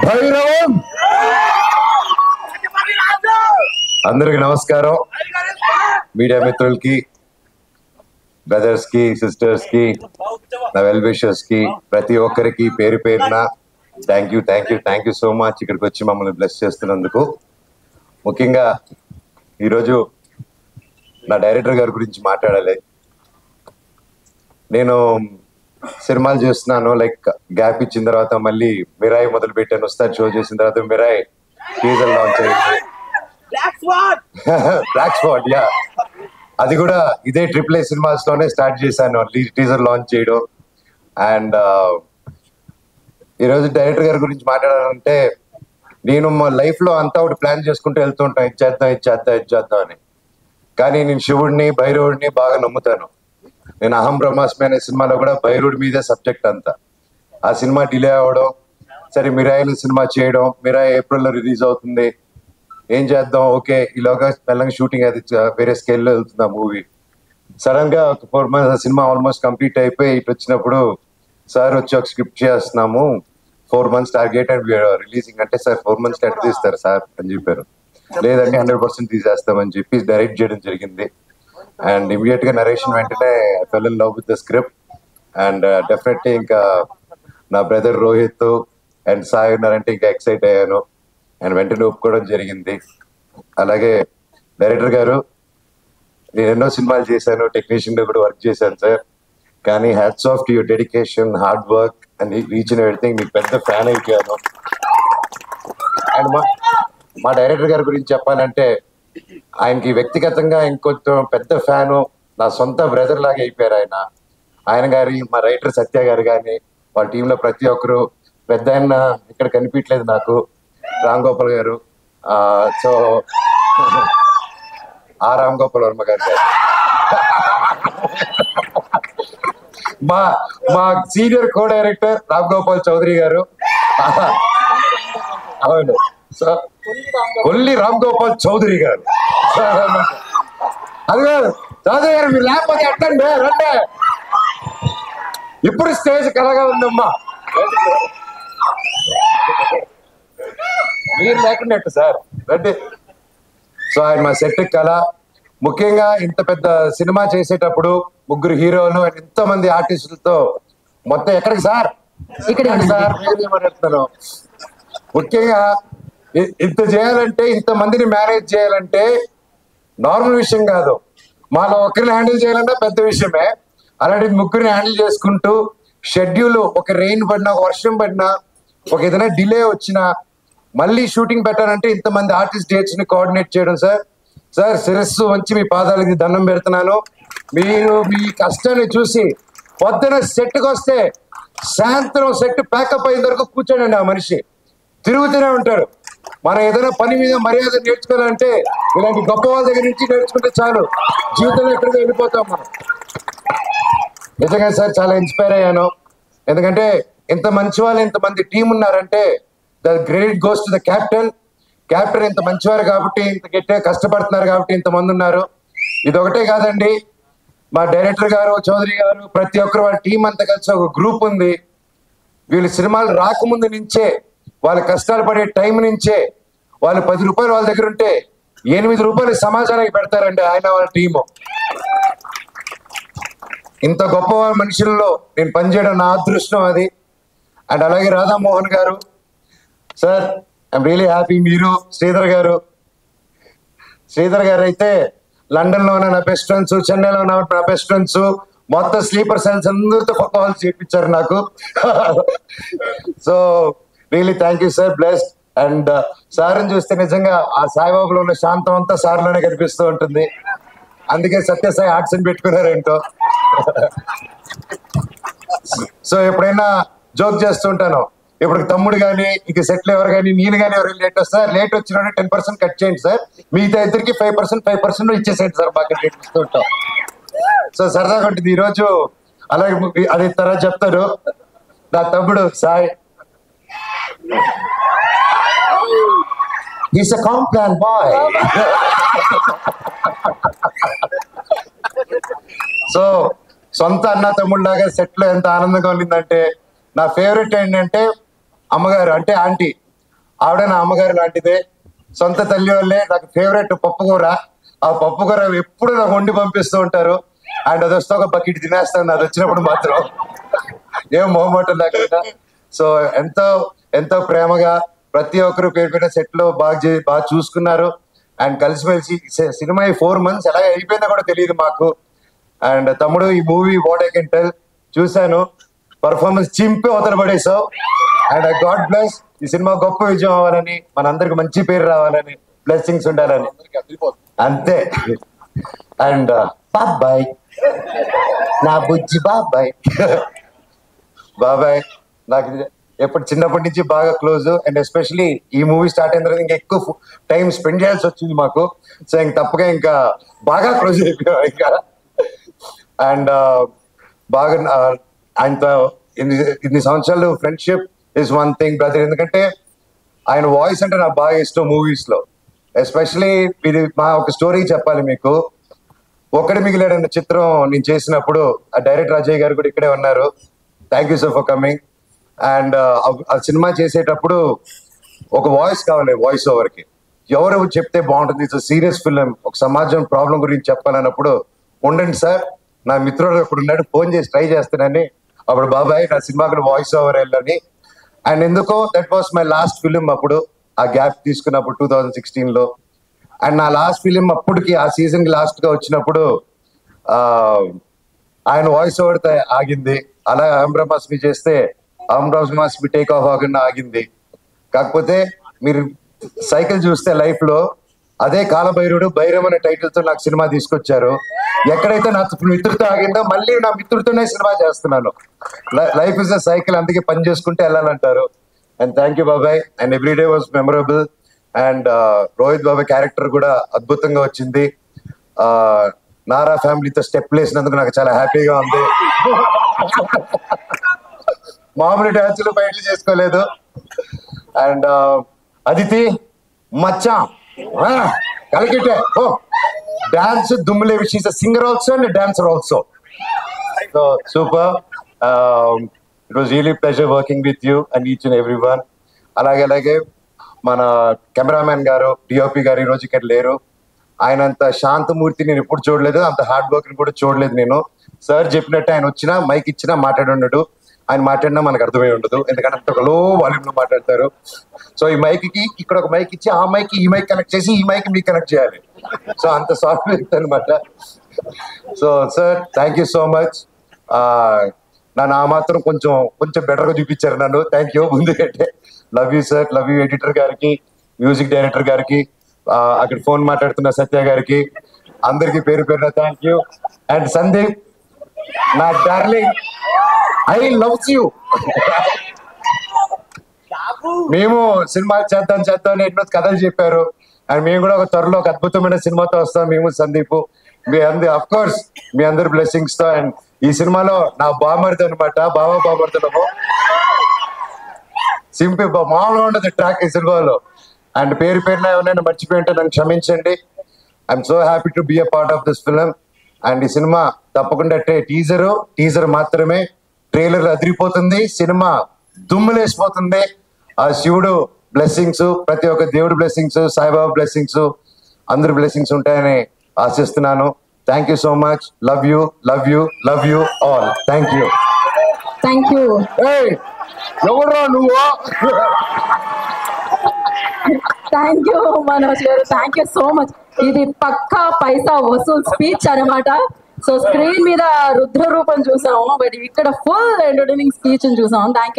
భైరవం అందరికి నమస్కారం. మీడియా మిత్రులకి, బ్రదర్స్ కి, సిస్టర్స్ కి, నా వెల్ విషర్స్ కి, ప్రతి ఒక్కరికి పేరు పేరున థ్యాంక్ యూ సో మచ్ ఇక్కడికి వచ్చి మమ్మల్ని బ్లెస్ చేస్తున్నందుకు. ముఖ్యంగా ఈరోజు నా డైరెక్టర్ గారి గురించి మాట్లాడాలి. నేను సినిమాలు చేస్తున్నాను, లైక్ గ్యాప్ ఇచ్చిన తర్వాత మళ్ళీ మిరాయి మొదలు పెట్టాను. ఉస్తాద్ షో చేసిన తర్వాత మిరాయి టీజర్ లాంచ్ అయింది. బ్లాక్ స్పాట్ యా, అది కూడా ఇదే AAA సినిమాస్ లోనే స్టార్ట్ చేశాను టీజర్ లాంచ్ చేయడం. అండ్ ఈరోజు డైరెక్టర్ గారి గురించి మాట్లాడాలంటే, నేను మా లైఫ్ లో అంతా ఒకటి ప్లాన్ చేసుకుంటూ వెళ్తుంటాను, ఇది చేద్దాం అని. కానీ నేను శివుడిని, భైరవుడిని బాగా నమ్ముతాను. నేను అహం బ్రహ్మాస్మి అనే సినిమాలో కూడా భైరవుడి మీదే సబ్జెక్ట్ అంతా. ఆ సినిమా డిలే అవ్వడం, సరే మిరాయిలో సినిమా చేయడం, మిరాయి ఏప్రిల్లో రిలీజ్ అవుతుంది, ఏం చేద్దాం, ఓకే ఈలోగా మెల్లగా షూటింగ్ అది వేరే స్కేల్లో వెళ్తుంది ఆ మూవీ. సడన్ గా ఒక 4 months ఆ సినిమా ఆల్మోస్ట్ కంప్లీట్ అయిపోయి ఇటు వచ్చినప్పుడు సార్ వచ్చి ఒక స్క్రిప్ట్ చేస్తున్నాము, 4 months టార్గెట్ అండ్ రిలీజింగ్ అంటే, సార్ 4 months ఎట్లా తీస్తారు సార్ అని చెప్పారు. లేదండి 100% తీసేస్తామని చెప్పి డైరెక్ట్ చేయడం జరిగింది. అండ్ ఇమీడియట్ గా నరేషన్ వెంటనే fell in love with the script. And definitely ఇంకా నా బ్రదర్ రోహిత్ అండ్ సాయి ఉన్నారంటే ఇంకా ఎక్సైట్ అయ్యాను. అండ్ వెంటనే ఒప్పుకోవడం జరిగింది. అలాగే డైరెక్టర్ గారు, నేను ఎన్నో సినిమాలు చేశాను, టెక్నీషియన్ గా కూడా వర్క్ చేశాను సార్. కానీ hats off to your dedication, hard work and reach and everything. మీకు పెద్ద ఫ్యాన్ అయిపోయాను. అండ్ మా డైరెక్టర్ గారి గురించి చెప్పాలంటే, ఆయనకి వ్యక్తిగతంగా ఇంకొంచెం పెద్ద ఫ్యాను, నా సొంత బ్రదర్ లాగా అయిపోయారు ఆయన గారి, మా రైటర్ సత్య గారు కానీ, వాళ్ళ టీంలో ప్రతి ఒక్కరు. పెద్ద ఆయన ఇక్కడ కనిపించలేదు నాకు, రామ్ గోపాల్ గారు. సో రామ్ గోపాల్ వర్మ గారు, మా senior co director Ram Gopal Chaudhary గారు. అవును, సో కొల్లి రామ్ గోపాల్ చౌదరి గారు. అది కాదు చౌదరి గారు, మీరు లేకపోతే ఎట్టండి, రండి. ఇప్పుడు స్టేజ్ కలగా ఉందమ్మా, మీరు లేకుండా సార్ రండి. సో ఆయన మా సెట్ కళ. ముఖ్యంగా ఇంత పెద్ద సినిమా చేసేటప్పుడు 3 హీరోలు అండ్ ఎంతమంది ఆర్టిస్టులతో మొత్తం ఎక్కడికి సార్, ఇక్కడ సార్ మాట్లాడుతున్నాను. ముఖ్యంగా ఇంత చేయాలంటే, ఇంత మందిని మేనేజ్ చేయాలంటే నార్మల్ విషయం కాదు. మాలో ఒకరిని హ్యాండిల్ చేయాలన్నా పెద్ద విషయమే. అలాంటి 3 హ్యాండిల్ చేసుకుంటూ షెడ్యూల్, ఒక రెయిన్ పడినా, ఒక వర్షం పడినా, ఒక ఏదైనా డిలే వచ్చినా మళ్ళీ షూటింగ్ పెట్టాలంటే ఇంతమంది ఆర్టిస్ట్ డేట్స్ ని కోఆర్డినేట్ చేయడం. సార్ శిరస్సు వంచి మీ పాదాలకి దండం పెడుతున్నాను. మీరు మీ కష్టాన్ని చూసి పొద్దున సెట్కి వస్తే సాయంత్రం సెట్ ప్యాకప్ అయిన వరకు కూర్చోండి. ఆ మనిషి తిరుగుతూనే ఉంటారు. మనం ఏదైనా పని మీద మర్యాద నేర్చుకోవాలంటే ఇలాంటి గొప్ప వాళ్ళ దగ్గర నుంచి నేర్చుకుంటే చాలు, జీవితంలో ఎక్కడికి వెళ్ళిపోతాం మనం. నిజంగా సార్ చాలా ఇన్స్పైర్ అయ్యాను. ఎందుకంటే ఇంత మంచి వాళ్ళు, ఇంతమంది టీం ఉన్నారంటే the credit goes to the captain. Captain ఇంత మంచివారు కాబట్టి, ఇంత గట్టిగా కష్టపడుతున్నారు కాబట్టి ఇంతమంది ఉన్నారు. ఇది ఒకటే కాదండి, మా డైరెక్టర్ గారు, చౌదరి గారు, ప్రతి ఒక్కరు వాళ్ళ టీం అంతా కలిసి ఒక గ్రూప్ ఉంది. వీళ్ళు సినిమాలు రాకముందు నుంచే, వాళ్ళ కష్టాలు పడే టైం నుంచే, వాళ్ళు 10 రూపాయలు వాళ్ళ దగ్గర ఉంటే 8 రూపాయలు సమాజానికి పెడతారండి ఆయన వాళ్ళ టీము. ఇంత గొప్ప మనుషుల్లో నేను పనిచేయడం నా అదృష్టం అది. అండ్ అలాగే రాధామోహన్ గారు సార్, ఐఎమ్ రియలీ హ్యాపీ. మీరు శ్రీధర్ గారు అయితే లండన్ లో ఉన్న నా బెస్ట్ ఫ్రెండ్స్, చెన్నైలో ఉన్న నా బెస్ట్ ఫ్రెండ్స్, మొత్తం స్లీపర్ సెల్స్ అందరితో కాల్ చేయించారు నాకు. So really thank you sir, blessed. And సార్ని చూస్తే నిజంగా ఆ సాయిబాబులో ఉన్న శాంతం అంతా సార్లోనే కనిపిస్తూ ఉంటుంది. అందుకే సత్యసాయి ఆర్ట్స్ అని పెట్టుకున్నారేంటో. సో ఎప్పుడైనా జోక్ చేస్తుంటాను, ఇప్పుడు తమ్ముడు కానీ, ఇక సెట్లు ఎవరు కానీ, నేను కానీ ఎవరు లేట్ వస్తారు, లేట్ వచ్చిన 10% కట్ చేయండి సార్, మిగతా ఇద్దరికి 5% ఇచ్చేసేయండి సార్, బాగా లేట్ ఇస్తుంటాం. సో సరదాగా ఉంటుంది. ఈరోజు అలాగే అది తర్వాత చెప్తారు. నా తమ్ముడు Sai, is a Complan bye. So సొంత అన్న తమ్ముళ్ళలాగా సెట్ లో ఎంత ఆనందంగా ఉండిందంటే, నా ఫేవరెట్ ఏంటంటే అమ్మగారు, అంటే ఆంటీ. ఆవిడ నా అమ్మగారు లాంటిదే, సొంత తల్లి వల్లే. నాకు ఫేవరెట్ పప్పుకూర. ఆ పప్పుకూర ఎప్పుడు నాకు వండి పంపిస్తూ ఉంటారు. అండ్ అది వస్తే ఒక బకెట్ తినేస్తాను అది వచ్చినప్పుడు మాత్రం, ఏం మొహమాటం లేకుండా. సో ఎంతో ఎంతో ప్రేమగా ప్రతి ఒక్కరు పేరు పేరు సెట్ లో బాగా చూసుకున్నారు. అండ్ కలిసిమెలిసి సినిమా 4 months ఎలా అయిపోయిందో కూడా తెలియదు మాకు. అండ్ తమ్ముడు, ఈ movie what I can tell, చూశాను, పర్ఫార్మెన్స్ చింపి అవతల పడేసావు. అండ్ గాడ్ బ్లెస్, ఈ సినిమా గొప్ప విజయం అవ్వాలని, మనందరికి మంచి పేరు రావాలని, బ్లెస్సింగ్స్ ఉండాలని, అంతే. అండ్ బాబాయ్, నా బుజ్జి బాబాయ్. బాబాయ్ నాకు ఎప్పుడు చిన్నప్పటి నుంచి బాగా క్లోజ్. అండ్ ఎస్పెషలీ ఈ మూవీ స్టార్ట్ అయిన తర్వాత ఇంకా ఎక్కువ టైం స్పెండ్ చేయాల్సి వచ్చింది మాకు. సో ఇంక తప్పగా ఇంకా బాగా క్లోజ్ అయిపోయాం ఇంకా. అండ్ బాగా ఆయనతో ఇన్ని సంవత్సరాలు friendship is one thing brother. ఎందుకంటే ఆయన వాయిస్ అంటే నాకు బాగా ఇష్టం మూవీస్ లో. ఎస్పెషలీ ఇది మా ఒక స్టోరీ చెప్పాలి మీకు. ఒక్కడి మిగిలాడన్న చిత్రం నేను చేసినప్పుడు ఆ డైరెక్టర్ అజయ్ గారు కూడా ఇక్కడే ఉన్నారు. Thank you sir for coming. And ఆ సినిమా చేసేటప్పుడు ఒక వాయిస్ కావాలి, వాయిస్ ఓవర్ కి ఎవరు చెప్తే బాగుంటుంది, ఇట్స్ సీరియస్ ఫిలిం, ఒక సమాజం ప్రాబ్లం గురించి చెప్పాలన్నప్పుడు ఉండండి సార్, నా మిత్రుడు ఇప్పుడు ఉన్నాడు, ఫోన్ చేసి ట్రై చేస్తానని. అప్పుడు బాబాయ్ నా సినిమా కూడా వాయిస్ ఓవర్ వెళ్ళని. అండ్ ఎందుకో that was my last film అప్పుడు, ఆ గ్యాప్ తీసుకున్నప్పుడు 2016 లో. అండ్ నా లాస్ట్ ఫిలిం అప్పటికి ఆ సీజన్ కి లాస్ట్ గా వచ్చినప్పుడు ఆయన వాయిస్ ఓవర్ ఆగింది. అలా అహంబ్రహ్మాస్మి చేస్తే అహంబ్రహ్మాస్మి టేక్ ఆఫ్ ఆకుండా ఆగింది. కాకపోతే మీరు సైకిల్ చూస్తే లైఫ్ లో అదే కాలభైరుడు భైరవ్ అనే టైటిల్ తో నాకు సినిమా తీసుకొచ్చారు. ఎక్కడైతే నా మిత్రుడితో ఆగిందో మళ్ళీ నా మిత్రుడితోనే సినిమా చేస్తున్నాను. లైఫ్ ఇస్ అ సైకిల్, అందుకే పని చేసుకుంటే వెళ్ళాలంటారు. అండ్ థ్యాంక్ యూ బాబాయ్. And every day was memorable. And Rohit బాబాయ్ క్యారెక్టర్ కూడా అద్భుతంగా వచ్చింది. నారా ఫ్యామిలీతో స్టెప్ వేసినందుకు నాకు చాలా హ్యాపీగా ఉంది. మామూలు డాన్సులు బయట చేసుకోలేదు. అండ్ అదితి మచ్చా కలిగితే ఓ డాన్స్ దుమ్ములేవి, she's a singer also and dancer also. So super. It was really pleasure working with you and each and every one. అలాగే మన కెమెరామెన్ గారు, డిఓపి గారు ఈరోజు ఇక్కడ లేరు. ఆయన అంత శాంతమూర్తి నేను ఎప్పుడు చూడలేదు, అంత హార్డ్ వర్క్ కూడా చూడలేదు నేను. సార్ చెప్పినట్టు ఆయన వచ్చినా మైక్ ఇచ్చినా మాట్లాడి ఉండడు, ఆయన మాట్లాడినా మనకు అర్థమై ఉండదు, ఎందుకంటే అంత లో వాల్యూమ్ లో మాట్లాడతారు. సో ఈ మైక్ కి ఇక్కడ ఒక మైక్ ఇచ్చి ఆ మైక్ ఈ మైక్ కనెక్ట్ చేసి ఈ మైక్ మీకు కనెక్ట్ చేయాలి. సో అంత సాఫ్ట్వేర్ అనమాట. So sir thank you so much. నన్ను ఆ మాత్రం కొంచెం బెటర్ గా చూపించారు నన్ను. Thank you. ముందుకంటే love you sir, love you editor గారికి, మ్యూజిక్ డైరెక్టర్ గారికి, అక్కడ ఫోన్ మాట్లాడుతున్న సత్య గారికి, అందరికి పేరు పేరున థ్యాంక్ యూ. అండ్ సందీప్ నా డార్లింగ్, ఐ లవ్స్ యూ. మేము సినిమా చేద్దాం అని ఎన్నో కథలు చెప్పారు. అండ్ మేము కూడా ఒక త్వరలో ఒక అద్భుతమైన సినిమాతో వస్తాం, మేము సందీప్. అఫ్ కోర్స్ మీ అందరి బ్లెస్సింగ్స్ తో. అండ్ ఈ సినిమాలో నా బామర్ది అనమాట, బామర్దులము సింపుల్ మామూలుగా ఉండదు ట్రాక్ ఈ సినిమాలో. అండ్ పేరున ఎవరైనా మర్చిపోయి ఉంటే నన్ను క్షమించండి. I'm so happy to be a part of this film. And ఈ సినిమా తప్పకుండా టీజర్ మాత్రమే, ట్రైలర్ అదిరిపోతుంది, సినిమా దుమ్ములేసిపోతుంది. ఆ శివుడు బ్లెస్సింగ్స్, ప్రతి ఒక్క దేవుడు బ్లెస్సింగ్స్, సాయిబాబా బ్లెస్సింగ్స్, అందరి బ్లెస్సింగ్స్ ఉంటాయని ఆశిస్తున్నాను. Thank you so much. Love you, love you, love you all. Thank you. Thank you. ఎవరు నువ్వు? థ్యాంక్ యూ మనోజ్ గారు, థ్యాంక్ యూ సో మచ్. ఇది పక్కా పైసా వసూల్ స్పీచ్ అనమాట. సో స్క్రీన్ మీద రుద్ర రూపం చూసాము, బట్ ఇక్కడ ఫుల్ ఎంటర్టైనింగ్ స్పీచ్ చూసాము. Thank you.